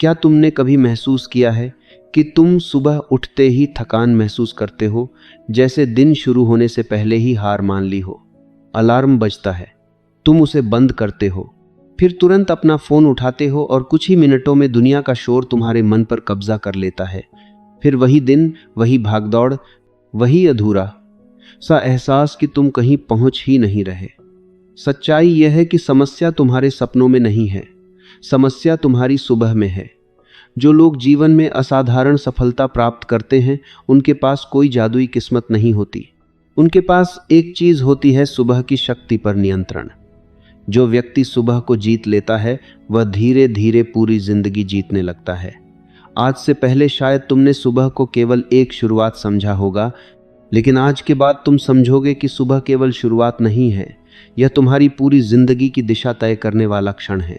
क्या तुमने कभी महसूस किया है कि तुम सुबह उठते ही थकान महसूस करते हो, जैसे दिन शुरू होने से पहले ही हार मान ली हो? अलार्म बजता है, तुम उसे बंद करते हो, फिर तुरंत अपना फोन उठाते हो और कुछ ही मिनटों में दुनिया का शोर तुम्हारे मन पर कब्जा कर लेता है। फिर वही दिन, वही भागदौड़, वही अधूरा सा एहसास कि तुम कहीं पहुंच ही नहीं रहे। सच्चाई यह है कि समस्या तुम्हारे सपनों में नहीं है, समस्या तुम्हारी सुबह में है। जो लोग जीवन में असाधारण सफलता प्राप्त करते हैं, उनके पास कोई जादुई किस्मत नहीं होती। उनके पास एक चीज होती है, सुबह की शक्ति पर नियंत्रण। जो व्यक्ति सुबह को जीत लेता है, वह धीरे धीरे पूरी जिंदगी जीतने लगता है। आज से पहले शायद तुमने सुबह को केवल एक शुरुआत समझा होगा, लेकिन आज के बाद तुम समझोगे कि सुबह केवल शुरुआत नहीं है, यह तुम्हारी पूरी जिंदगी की दिशा तय करने वाला क्षण है।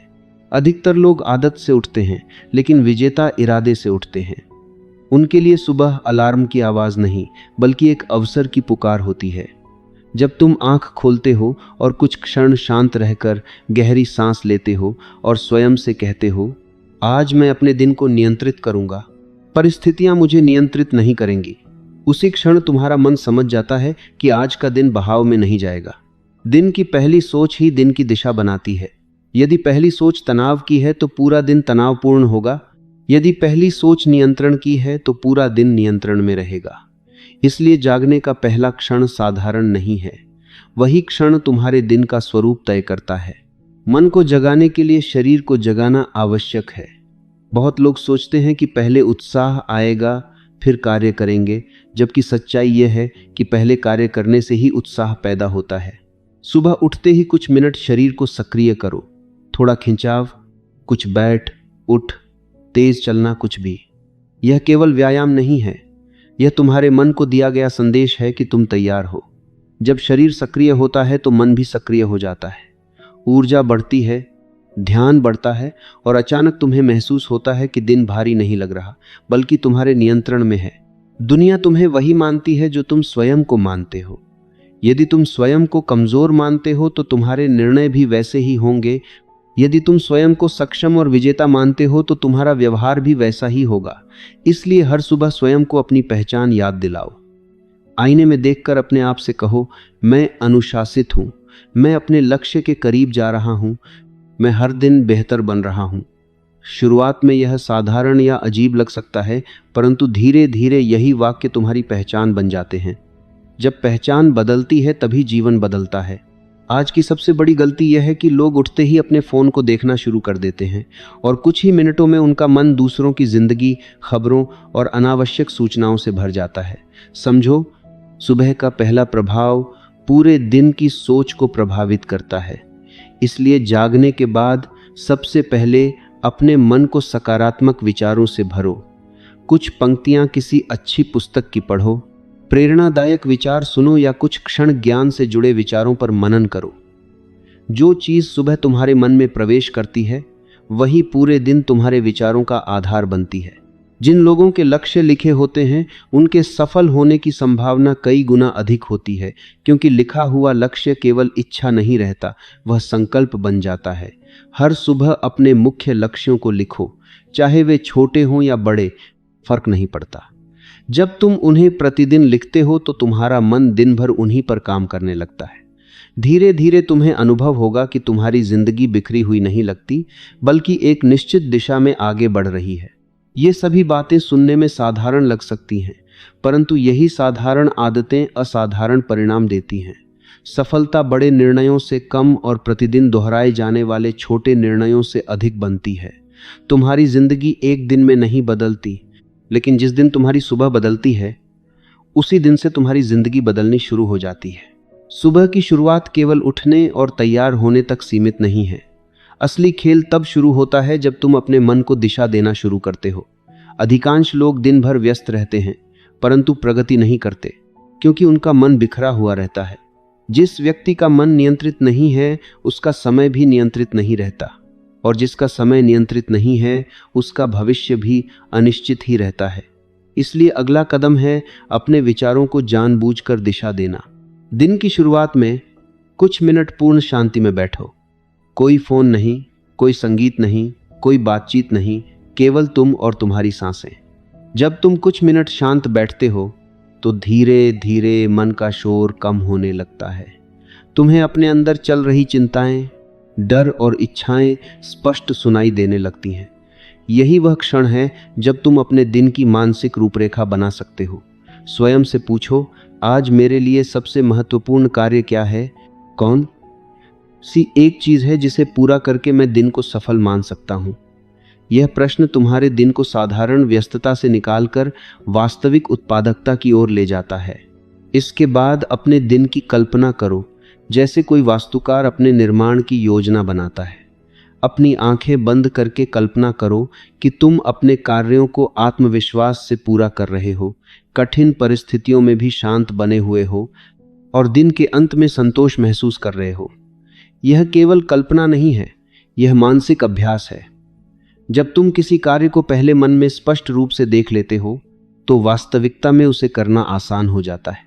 अधिकतर लोग आदत से उठते हैं, लेकिन विजेता इरादे से उठते हैं। उनके लिए सुबह अलार्म की आवाज नहीं, बल्कि एक अवसर की पुकार होती है। जब तुम आंख खोलते हो और कुछ क्षण शांत रहकर गहरी सांस लेते हो और स्वयं से कहते हो, आज मैं अपने दिन को नियंत्रित करूंगा, परिस्थितियां मुझे नियंत्रित नहीं करेंगी, उसी क्षण तुम्हारा मन समझ जाता है कि आज का दिन बहाव में नहीं जाएगा। दिन की पहली सोच ही दिन की दिशा बनाती है। यदि पहली सोच तनाव की है तो पूरा दिन तनावपूर्ण होगा। यदि पहली सोच नियंत्रण की है तो पूरा दिन नियंत्रण में रहेगा। इसलिए जागने का पहला क्षण साधारण नहीं है, वही क्षण तुम्हारे दिन का स्वरूप तय करता है। मन को जगाने के लिए शरीर को जगाना आवश्यक है। बहुत लोग सोचते हैं कि पहले उत्साह आएगा फिर कार्य करेंगे, जबकि सच्चाई यह है कि पहले कार्य करने से ही उत्साह पैदा होता है। सुबह उठते ही कुछ मिनट शरीर को सक्रिय करो, थोड़ा खिंचाव, कुछ बैठ उठ, तेज चलना, कुछ भी। यह केवल व्यायाम नहीं है, यह तुम्हारे मन को दिया गया संदेश है कि तुम तैयार हो। जब शरीर सक्रिय होता है तो मन भी सक्रिय हो जाता है, ऊर्जा बढ़ती है, ध्यान बढ़ता है और अचानक तुम्हें महसूस होता है कि दिन भारी नहीं लग रहा, बल्कि तुम्हारे नियंत्रण में है। दुनिया तुम्हें वही मानती है जो तुम स्वयं को मानते हो। यदि तुम स्वयं को कमजोर मानते हो तो तुम्हारे निर्णय भी वैसे ही होंगे। यदि तुम स्वयं को सक्षम और विजेता मानते हो तो तुम्हारा व्यवहार भी वैसा ही होगा। इसलिए हर सुबह स्वयं को अपनी पहचान याद दिलाओ। आईने में देखकर अपने आप से कहो, मैं अनुशासित हूं, मैं अपने लक्ष्य के करीब जा रहा हूं, मैं हर दिन बेहतर बन रहा हूं। शुरुआत में यह साधारण या अजीब लग सकता है, परंतु धीरे धीरे यही वाक्य तुम्हारी पहचान बन जाते हैं। जब पहचान बदलती है तभी जीवन बदलता है। आज की सबसे बड़ी गलती यह है कि लोग उठते ही अपने फ़ोन को देखना शुरू कर देते हैं और कुछ ही मिनटों में उनका मन दूसरों की जिंदगी, खबरों और अनावश्यक सूचनाओं से भर जाता है। समझो, सुबह का पहला प्रभाव पूरे दिन की सोच को प्रभावित करता है। इसलिए जागने के बाद सबसे पहले अपने मन को सकारात्मक विचारों से भरो। कुछ पंक्तियां किसी अच्छी पुस्तक की पढ़ो, प्रेरणादायक विचार सुनो या कुछ क्षण ज्ञान से जुड़े विचारों पर मनन करो। जो चीज सुबह तुम्हारे मन में प्रवेश करती है, वही पूरे दिन तुम्हारे विचारों का आधार बनती है। जिन लोगों के लक्ष्य लिखे होते हैं, उनके सफल होने की संभावना कई गुना अधिक होती है, क्योंकि लिखा हुआ लक्ष्य केवल इच्छा नहीं रहता, वह संकल्प बन जाता है। हर सुबह अपने मुख्य लक्ष्यों को लिखो, चाहे वे छोटे हों या बड़े, फर्क नहीं पड़ता। जब तुम उन्हें प्रतिदिन लिखते हो तो तुम्हारा मन दिन भर उन्हीं पर काम करने लगता है। धीरे धीरे तुम्हें अनुभव होगा कि तुम्हारी जिंदगी बिखरी हुई नहीं लगती, बल्कि एक निश्चित दिशा में आगे बढ़ रही है। ये सभी बातें सुनने में साधारण लग सकती हैं, परंतु यही साधारण आदतें असाधारण परिणाम देती हैं। सफलता बड़े निर्णयों से कम और प्रतिदिन दोहराए जाने वाले छोटे निर्णयों से अधिक बनती है। तुम्हारी जिंदगी एक दिन में नहीं बदलती, लेकिन जिस दिन तुम्हारी सुबह बदलती है, उसी दिन से तुम्हारी जिंदगी बदलनी शुरू हो जाती है। सुबह की शुरुआत केवल उठने और तैयार होने तक सीमित नहीं है। असली खेल तब शुरू होता है जब तुम अपने मन को दिशा देना शुरू करते हो। अधिकांश लोग दिन भर व्यस्त रहते हैं, परंतु प्रगति नहीं करते, क्योंकि उनका मन बिखरा हुआ रहता है। जिस व्यक्ति का मन नियंत्रित नहीं है, उसका समय भी नियंत्रित नहीं रहता, और जिसका समय नियंत्रित नहीं है, उसका भविष्य भी अनिश्चित ही रहता है। इसलिए अगला कदम है अपने विचारों को जानबूझकर दिशा देना। दिन की शुरुआत में कुछ मिनट पूर्ण शांति में बैठो। कोई फोन नहीं, कोई संगीत नहीं, कोई बातचीत नहीं, केवल तुम और तुम्हारी सांसें। जब तुम कुछ मिनट शांत बैठते हो तो धीरे धीरे मन का शोर कम होने लगता है। तुम्हें अपने अंदर चल रही चिंताएं, डर और इच्छाएं स्पष्ट सुनाई देने लगती हैं। यही वह क्षण है जब तुम अपने दिन की मानसिक रूपरेखा बना सकते हो। स्वयं से पूछो, आज मेरे लिए सबसे महत्वपूर्ण कार्य क्या है? कौन सी एक चीज है जिसे पूरा करके मैं दिन को सफल मान सकता हूं? यह प्रश्न तुम्हारे दिन को साधारण व्यस्तता से निकालकर वास्तविक उत्पादकता की ओर ले जाता है। इसके बाद अपने दिन की कल्पना करो, जैसे कोई वास्तुकार अपने निर्माण की योजना बनाता है। अपनी आंखें बंद करके कल्पना करो कि तुम अपने कार्यों को आत्मविश्वास से पूरा कर रहे हो, कठिन परिस्थितियों में भी शांत बने हुए हो और दिन के अंत में संतोष महसूस कर रहे हो। यह केवल कल्पना नहीं है, यह मानसिक अभ्यास है। जब तुम किसी कार्य को पहले मन में स्पष्ट रूप से देख लेते हो तो वास्तविकता में उसे करना आसान हो जाता है।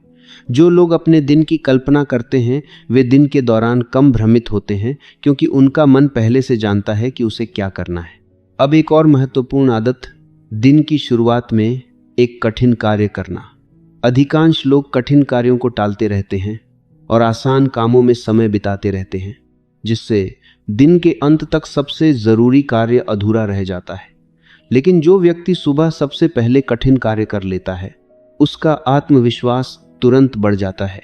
जो लोग अपने दिन की कल्पना करते हैं वे दिन के दौरान कम भ्रमित होते हैं, क्योंकि उनका मन पहले से जानता है कि उसे क्या करना है। अब एक और महत्वपूर्ण आदत, दिन की शुरुआत में एक कठिन कार्य करना। अधिकांश लोग कठिन कार्यों को टालते रहते हैं और आसान कामों में समय बिताते रहते हैं, जिससे दिन के अंत तक सबसे जरूरी कार्य अधूरा रह जाता है। लेकिन जो व्यक्ति सुबह सबसे पहले कठिन कार्य कर लेता है, उसका आत्मविश्वास तुरंत बढ़ जाता है।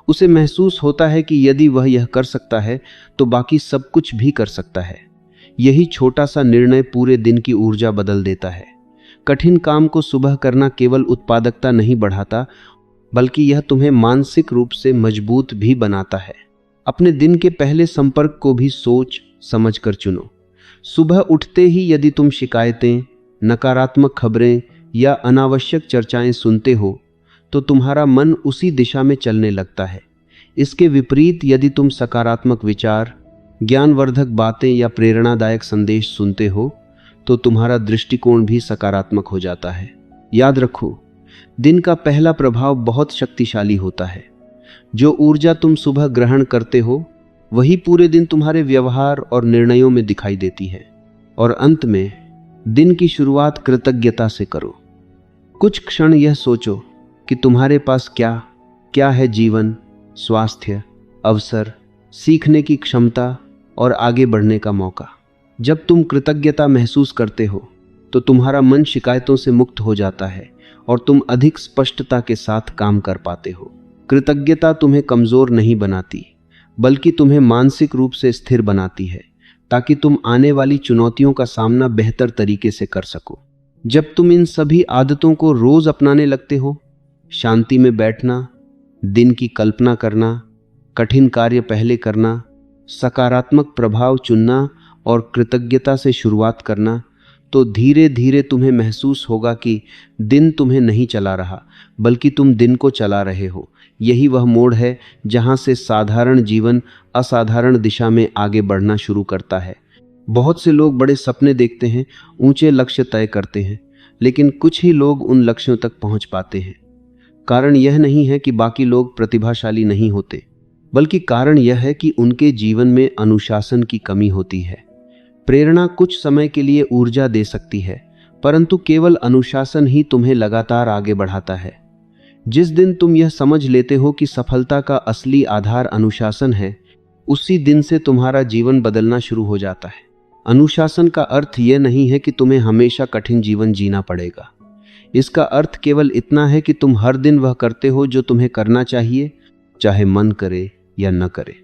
उसे महसूस होता है कि यदि वह यह कर सकता है तो बाकी सब कुछ भी कर सकता है। यही छोटा सा निर्णय पूरे दिन की ऊर्जा बदल देता है। कठिन काम को सुबह करना केवल उत्पादकता नहीं बढ़ाता, बल्कि यह तुम्हें मानसिक रूप से मजबूत भी बनाता है। अपने दिन के पहले संपर्क को भी सोच समझ कर चुनो। सुबह उठते ही यदि तुम शिकायतें, नकारात्मक खबरें या अनावश्यक चर्चाएं सुनते हो तो तुम्हारा मन उसी दिशा में चलने लगता है। इसके विपरीत यदि तुम सकारात्मक विचार, ज्ञानवर्धक बातें या प्रेरणादायक संदेश सुनते हो तो तुम्हारा दृष्टिकोण भी सकारात्मक हो जाता है। याद रखो, दिन का पहला प्रभाव बहुत शक्तिशाली होता है। जो ऊर्जा तुम सुबह ग्रहण करते हो वही पूरे दिन तुम्हारे व्यवहार और निर्णयों में दिखाई देती है। और अंत में, दिन की शुरुआत कृतज्ञता से करो। कुछ क्षण यह सोचो कि तुम्हारे पास क्या क्या है। जीवन, स्वास्थ्य, अवसर, सीखने की क्षमता और आगे बढ़ने का मौका। जब तुम कृतज्ञता महसूस करते हो तो तुम्हारा मन शिकायतों से मुक्त हो जाता है और तुम अधिक स्पष्टता के साथ काम कर पाते हो। कृतज्ञता तुम्हें कमजोर नहीं बनाती, बल्कि तुम्हें मानसिक रूप से स्थिर बनाती है, ताकि तुम आने वाली चुनौतियों का सामना बेहतर तरीके से कर सको। जब तुम इन सभी आदतों को रोज अपनाने लगते हो, शांति में बैठना, दिन की कल्पना करना, कठिन कार्य पहले करना, सकारात्मक प्रभाव चुनना और कृतज्ञता से शुरुआत करना, तो धीरे धीरे तुम्हें महसूस होगा कि दिन तुम्हें नहीं चला रहा, बल्कि तुम दिन को चला रहे हो। यही वह मोड़ है जहां से साधारण जीवन असाधारण दिशा में आगे बढ़ना शुरू करता है। बहुत से लोग बड़े सपने देखते हैं, ऊंचे लक्ष्य तय करते हैं, लेकिन कुछ ही लोग उन लक्ष्यों तक पहुंच पाते हैं। कारण यह नहीं है कि बाकी लोग प्रतिभाशाली नहीं होते, बल्कि कारण यह है कि उनके जीवन में अनुशासन की कमी होती है। प्रेरणा कुछ समय के लिए ऊर्जा दे सकती है, परंतु केवल अनुशासन ही तुम्हें लगातार आगे बढ़ाता है। जिस दिन तुम यह समझ लेते हो कि सफलता का असली आधार अनुशासन है, उसी दिन से तुम्हारा जीवन बदलना शुरू हो जाता है। अनुशासन का अर्थ यह नहीं है कि तुम्हें हमेशा कठिन जीवन जीना पड़ेगा। इसका अर्थ केवल इतना है कि तुम हर दिन वह करते हो जो तुम्हें करना चाहिए, चाहे मन करे या न करे।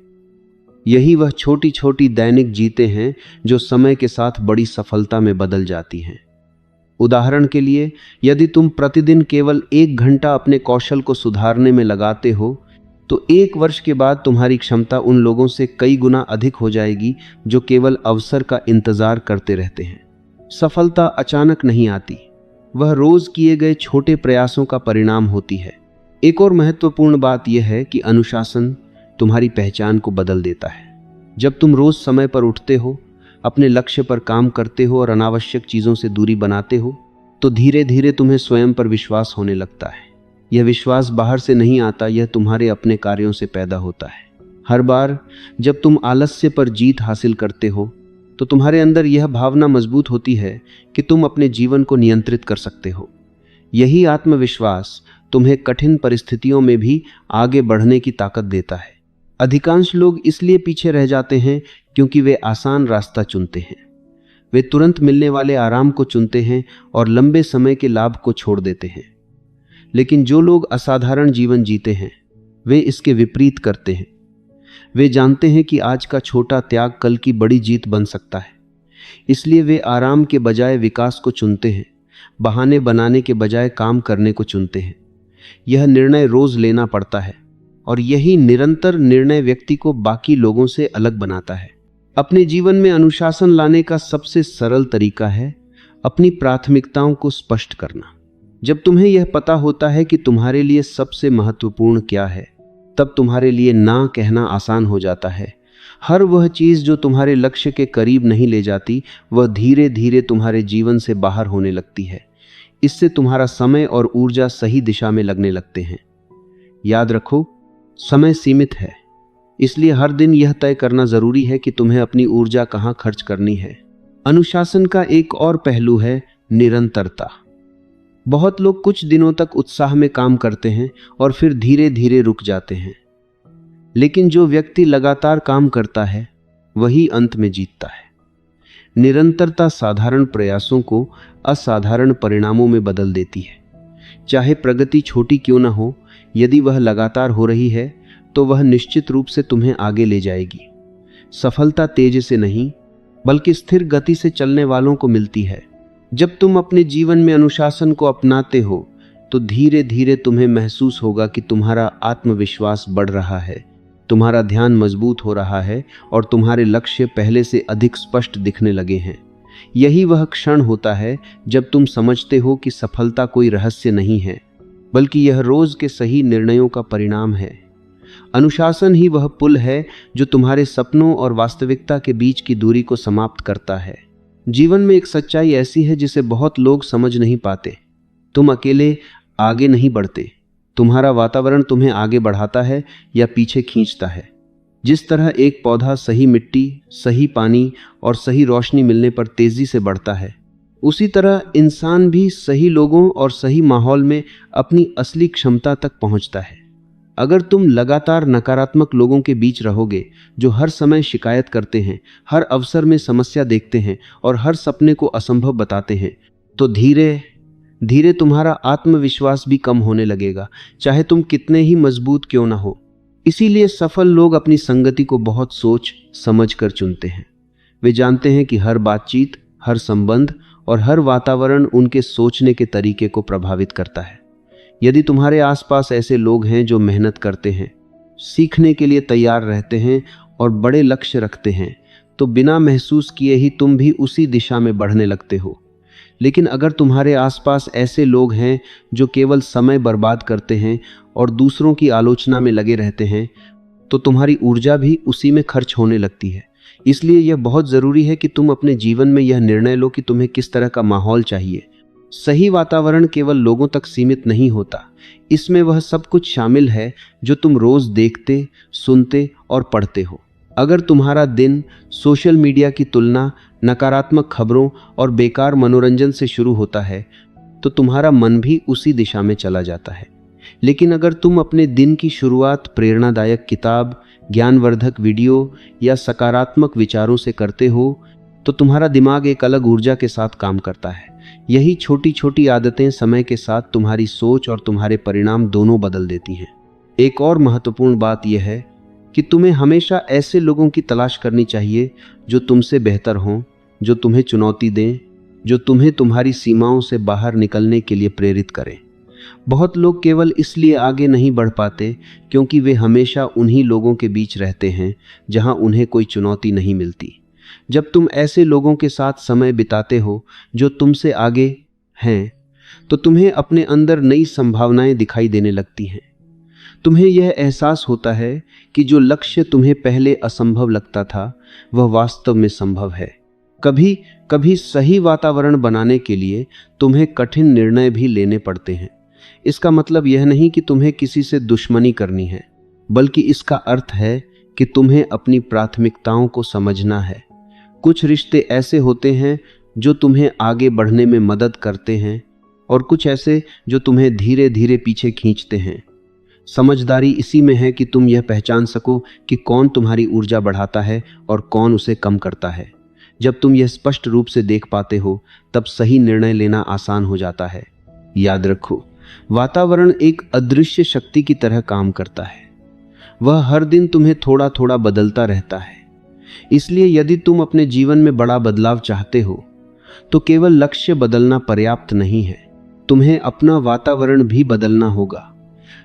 यही वह छोटी छोटी दैनिक जीते हैं जो समय के साथ बड़ी सफलता में बदल जाती हैं। उदाहरण के लिए, यदि तुम प्रतिदिन केवल 1 घंटा अपने कौशल को सुधारने में लगाते हो तो 1 वर्ष के बाद तुम्हारी क्षमता उन लोगों से कई गुना अधिक हो जाएगी जो केवल अवसर का इंतजार करते रहते हैं। सफलता अचानक नहीं आती, वह रोज किए गए छोटे प्रयासों का परिणाम होती है। एक और महत्वपूर्ण बात यह है कि अनुशासन तुम्हारी पहचान को बदल देता है। जब तुम रोज समय पर उठते हो, अपने लक्ष्य पर काम करते हो और अनावश्यक चीजों से दूरी बनाते हो, तो धीरे धीरे तुम्हें स्वयं पर विश्वास होने लगता है। यह विश्वास बाहर से नहीं आता, यह तुम्हारे अपने कार्यों से पैदा होता है। हर बार जब तुम आलस्य पर जीत हासिल करते हो, तो तुम्हारे अंदर यह भावना मजबूत होती है कि तुम अपने जीवन को नियंत्रित कर सकते हो। यही आत्मविश्वास तुम्हें कठिन परिस्थितियों में भी आगे बढ़ने की ताकत देता है। अधिकांश लोग इसलिए पीछे रह जाते हैं क्योंकि वे आसान रास्ता चुनते हैं। वे तुरंत मिलने वाले आराम को चुनते हैं और लंबे समय के लाभ को छोड़ देते हैं। लेकिन जो लोग असाधारण जीवन जीते हैं वे इसके विपरीत करते हैं। वे जानते हैं कि आज का छोटा त्याग कल की बड़ी जीत बन सकता है। इसलिए वे आराम के बजाय विकास को चुनते हैं, बहाने बनाने के बजाय काम करने को चुनते हैं। यह निर्णय रोज लेना पड़ता है और यही निरंतर निर्णय व्यक्ति को बाकी लोगों से अलग बनाता है। अपने जीवन में अनुशासन लाने का सबसे सरल तरीका है अपनी प्राथमिकताओं को स्पष्ट करना। जब तुम्हें यह पता होता है कि तुम्हारे लिए सबसे महत्वपूर्ण क्या है, तब तुम्हारे लिए ना कहना आसान हो जाता है। हर वह चीज जो तुम्हारे लक्ष्य के करीब नहीं ले जाती, वह धीरे धीरे तुम्हारे जीवन से बाहर होने लगती है। इससे तुम्हारा समय और ऊर्जा सही दिशा में लगने लगते हैं। याद रखो, समय सीमित है, इसलिए हर दिन यह तय करना जरूरी है कि तुम्हें अपनी ऊर्जा कहाँ खर्च करनी है। अनुशासन का एक और पहलू है निरंतरता। बहुत लोग कुछ दिनों तक उत्साह में काम करते हैं और फिर धीरे धीरे रुक जाते हैं। लेकिन जो व्यक्ति लगातार काम करता है वही अंत में जीतता है। निरंतरता साधारण प्रयासों को असाधारण परिणामों में बदल देती है। चाहे प्रगति छोटी क्यों न हो, यदि वह लगातार हो रही है तो वह निश्चित रूप से तुम्हें आगे ले जाएगी। सफलता तेज से नहीं बल्कि स्थिर गति से चलने वालों को मिलती है। जब तुम अपने जीवन में अनुशासन को अपनाते हो तो धीरे धीरे तुम्हें महसूस होगा कि तुम्हारा आत्मविश्वास बढ़ रहा है, तुम्हारा ध्यान मजबूत हो रहा है और तुम्हारे लक्ष्य पहले से अधिक स्पष्ट दिखने लगे हैं। यही वह क्षण होता है जब तुम समझते हो कि सफलता कोई रहस्य नहीं है, बल्कि यह रोज के सही निर्णयों का परिणाम है। अनुशासन ही वह पुल है जो तुम्हारे सपनों और वास्तविकता के बीच की दूरी को समाप्त करता है। जीवन में एक सच्चाई ऐसी है जिसे बहुत लोग समझ नहीं पाते। तुम अकेले आगे नहीं बढ़ते, तुम्हारा वातावरण तुम्हें आगे बढ़ाता है या पीछे खींचता है। जिस तरह एक पौधा सही मिट्टी, सही पानी और सही रोशनी मिलने पर तेजी से बढ़ता है, उसी तरह इंसान भी सही लोगों और सही माहौल में अपनी असली क्षमता तक पहुंचता है। अगर तुम लगातार नकारात्मक लोगों के बीच रहोगे जो हर समय शिकायत करते हैं, हर अवसर में समस्या देखते हैं और हर सपने को असंभव बताते हैं, तो धीरे धीरे तुम्हारा आत्मविश्वास भी कम होने लगेगा, चाहे तुम कितने ही मजबूत क्यों ना हो। इसीलिए सफल लोग अपनी संगति को बहुत सोच समझ कर चुनते हैं। वे जानते हैं कि हर बातचीत, हर संबंध और हर वातावरण उनके सोचने के तरीके को प्रभावित करता है। यदि तुम्हारे आसपास ऐसे लोग हैं जो मेहनत करते हैं, सीखने के लिए तैयार रहते हैं और बड़े लक्ष्य रखते हैं, तो बिना महसूस किए ही तुम भी उसी दिशा में बढ़ने लगते हो। लेकिन अगर तुम्हारे आसपास ऐसे लोग हैं जो केवल समय बर्बाद करते हैं और दूसरों की आलोचना में लगे रहते हैं, तो तुम्हारी ऊर्जा भी उसी में खर्च होने लगती है। इसलिए यह बहुत ज़रूरी है कि तुम अपने जीवन में यह निर्णय लो कि तुम्हें किस तरह का माहौल चाहिए। सही वातावरण केवल लोगों तक सीमित नहीं होता, इसमें वह सब कुछ शामिल है जो तुम रोज देखते, सुनते और पढ़ते हो। अगर तुम्हारा दिन सोशल मीडिया की तुलना, नकारात्मक खबरों और बेकार मनोरंजन से शुरू होता है, तो तुम्हारा मन भी उसी दिशा में चला जाता है। लेकिन अगर तुम अपने दिन की शुरुआत प्रेरणादायक किताब, ज्ञानवर्धक वीडियो या सकारात्मक विचारों से करते हो, तो तुम्हारा दिमाग एक अलग ऊर्जा के साथ काम करता है। यही छोटी छोटी आदतें समय के साथ तुम्हारी सोच और तुम्हारे परिणाम दोनों बदल देती हैं। एक और महत्वपूर्ण बात यह है कि तुम्हें हमेशा ऐसे लोगों की तलाश करनी चाहिए जो तुमसे बेहतर हों, जो तुम्हें चुनौती दें, जो तुम्हें तुम्हारी सीमाओं से बाहर निकलने के लिए प्रेरित करें। बहुत लोग केवल इसलिए आगे नहीं बढ़ पाते क्योंकि वे हमेशा उन्हीं लोगों के बीच रहते हैं जहां उन्हें कोई चुनौती नहीं मिलती। जब तुम ऐसे लोगों के साथ समय बिताते हो जो तुमसे आगे हैं, तो तुम्हें अपने अंदर नई संभावनाएं दिखाई देने लगती हैं। तुम्हें यह एहसास होता है कि जो लक्ष्य तुम्हें पहले असंभव लगता था, वह वास्तव में संभव है। कभी कभी सही वातावरण बनाने के लिए तुम्हें कठिन निर्णय भी लेने पड़ते हैं। इसका मतलब यह नहीं कि तुम्हें किसी से दुश्मनी करनी है, बल्कि इसका अर्थ है कि तुम्हें अपनी प्राथमिकताओं को समझना है। कुछ रिश्ते ऐसे होते हैं जो तुम्हें आगे बढ़ने में मदद करते हैं और कुछ ऐसे जो तुम्हें धीरे धीरे पीछे खींचते हैं। समझदारी इसी में है कि तुम यह पहचान सको कि कौन तुम्हारी ऊर्जा बढ़ाता है और कौन उसे कम करता है। जब तुम यह स्पष्ट रूप से देख पाते हो तब सही निर्णय लेना आसान हो जाता है। याद रखो, वातावरण एक अदृश्य शक्ति की तरह काम करता है। वह हर दिन तुम्हें थोड़ा थोड़ा बदलता रहता है। इसलिए यदि तुम अपने जीवन में बड़ा बदलाव चाहते हो तो केवल लक्ष्य बदलना पर्याप्त नहीं है, तुम्हें अपना वातावरण भी बदलना होगा।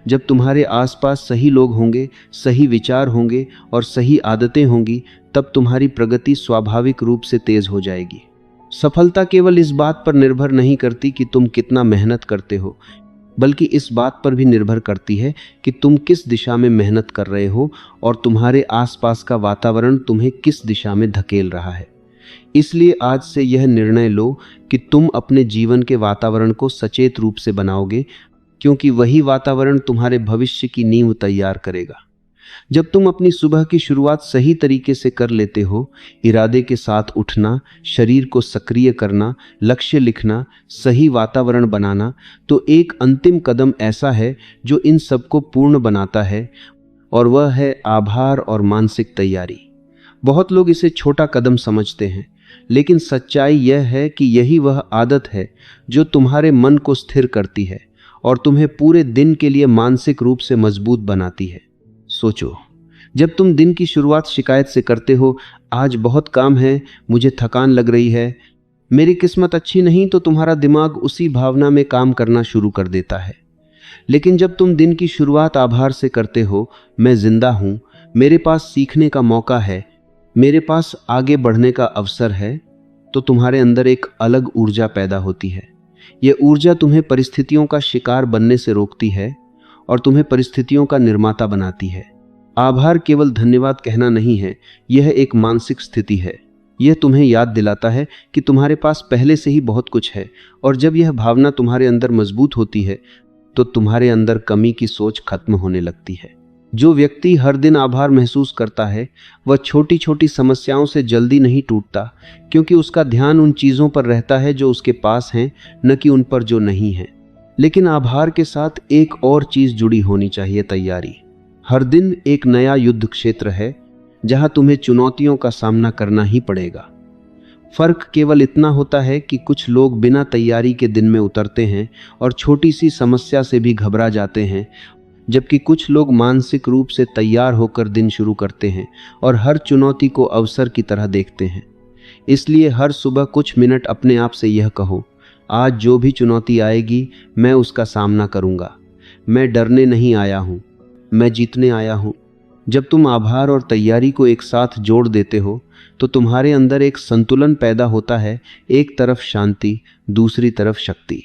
जब तुम्हारे आसपास सही लोग होंगे, सही विचार होंगे और सही आदतें होंगी, तब तुम्हारी प्रगति स्वाभाविक रूप से तेज हो जाएगी। सफलता केवल इस बात पर निर्भर नहीं करती कि तुम कितना मेहनत करते हो, बल्कि इस बात पर भी निर्भर करती है कि तुम किस दिशा में मेहनत कर रहे हो और तुम्हारे आसपास का वातावरण तुम्हें किस दिशा में धकेल रहा है। इसलिए आज से यह निर्णय लो कि तुम अपने जीवन के वातावरण को सचेत रूप से बनाओगे, क्योंकि वही वातावरण तुम्हारे भविष्य की नींव तैयार करेगा। जब तुम अपनी सुबह की शुरुआत सही तरीके से कर लेते हो, इरादे के साथ उठना, शरीर को सक्रिय करना, लक्ष्य लिखना, सही वातावरण बनाना, तो एक अंतिम कदम ऐसा है जो इन सबको पूर्ण बनाता है, और वह है आभार और मानसिक तैयारी। बहुत लोग इसे छोटा कदम समझते हैं, लेकिन सच्चाई यह है कि यही वह आदत है जो तुम्हारे मन को स्थिर करती है और तुम्हें पूरे दिन के लिए मानसिक रूप से मजबूत बनाती है। सोचो, जब तुम दिन की शुरुआत शिकायत से करते हो, आज बहुत काम है, मुझे थकान लग रही है, मेरी किस्मत अच्छी नहीं, तो तुम्हारा दिमाग उसी भावना में काम करना शुरू कर देता है। लेकिन जब तुम दिन की शुरुआत आभार से करते हो, मैं जिंदा हूं, मेरे पास सीखने का मौका है, मेरे पास आगे बढ़ने का अवसर है, तो तुम्हारे अंदर एक अलग ऊर्जा पैदा होती है। यह ऊर्जा तुम्हें परिस्थितियों का शिकार बनने से रोकती है और तुम्हें परिस्थितियों का निर्माता बनाती है। आभार केवल धन्यवाद कहना नहीं है, यह एक मानसिक स्थिति है। यह तुम्हें याद दिलाता है कि तुम्हारे पास पहले से ही बहुत कुछ है, और जब यह भावना तुम्हारे अंदर मजबूत होती है तो तुम्हारे अंदर कमी की सोच खत्म होने लगती है। जो व्यक्ति हर दिन आभार महसूस करता है, वह छोटी छोटी समस्याओं से जल्दी नहीं टूटता, क्योंकि उसका ध्यान उन चीज़ों पर रहता है जो उसके पास हैं, न कि उन पर जो नहीं है। लेकिन आभार के साथ एक और चीज़ जुड़ी होनी चाहिए, तैयारी। हर दिन एक नया युद्ध क्षेत्र है जहां तुम्हें चुनौतियों का सामना करना ही पड़ेगा। फर्क केवल इतना होता है कि कुछ लोग बिना तैयारी के दिन में उतरते हैं और छोटी सी समस्या से भी घबरा जाते हैं, जबकि कुछ लोग मानसिक रूप से तैयार होकर दिन शुरू करते हैं और हर चुनौती को अवसर की तरह देखते हैं। इसलिए हर सुबह कुछ मिनट अपने आप से यह कहो, आज जो भी चुनौती आएगी मैं उसका सामना करूंगा। मैं डरने नहीं आया हूं, मैं जीतने आया हूं। जब तुम आभार और तैयारी को एक साथ जोड़ देते हो तो तुम्हारे अंदर एक संतुलन पैदा होता है, एक तरफ शांति, दूसरी तरफ शक्ति।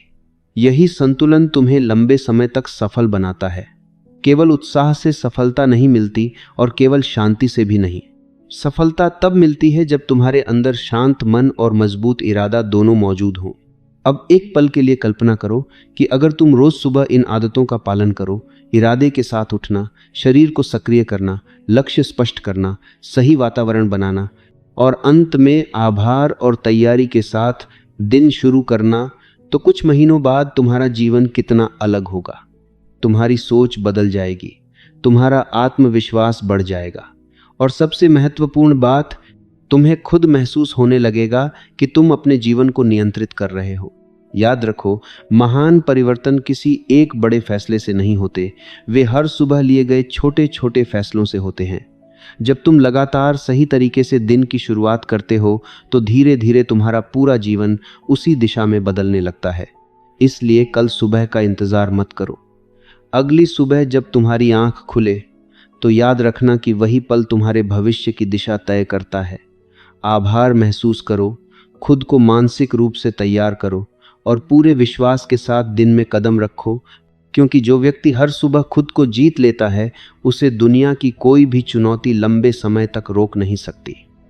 यही संतुलन तुम्हें लंबे समय तक सफल बनाता है। केवल उत्साह से सफलता नहीं मिलती और केवल शांति से भी नहीं। सफलता तब मिलती है जब तुम्हारे अंदर शांत मन और मजबूत इरादा दोनों मौजूद हों। अब एक पल के लिए कल्पना करो कि अगर तुम रोज सुबह इन आदतों का पालन करो, इरादे के साथ उठना, शरीर को सक्रिय करना, लक्ष्य स्पष्ट करना, सही वातावरण बनाना और अंत में आभार और तैयारी के साथ दिन शुरू करना, तो कुछ महीनों बाद तुम्हारा जीवन कितना अलग होगा। तुम्हारी सोच बदल जाएगी, तुम्हारा आत्मविश्वास बढ़ जाएगा और सबसे महत्वपूर्ण बात, तुम्हें खुद महसूस होने लगेगा कि तुम अपने जीवन को नियंत्रित कर रहे हो। याद रखो, महान परिवर्तन किसी एक बड़े फैसले से नहीं होते, वे हर सुबह लिए गए छोटे छोटे फैसलों से होते हैं। जब तुम लगातार सही तरीके से दिन की शुरुआत करते हो तो धीरे धीरे तुम्हारा पूरा जीवन उसी दिशा में बदलने लगता है। इसलिए कल सुबह का इंतजार मत करो। अगली सुबह जब तुम्हारी आंख खुले तो याद रखना कि वही पल तुम्हारे भविष्य की दिशा तय करता है। आभार महसूस करो, खुद को मानसिक रूप से तैयार करो और पूरे विश्वास के साथ दिन में कदम रखो, क्योंकि जो व्यक्ति हर सुबह खुद को जीत लेता है, उसे दुनिया की कोई भी चुनौती लंबे समय तक रोक नहीं सकती।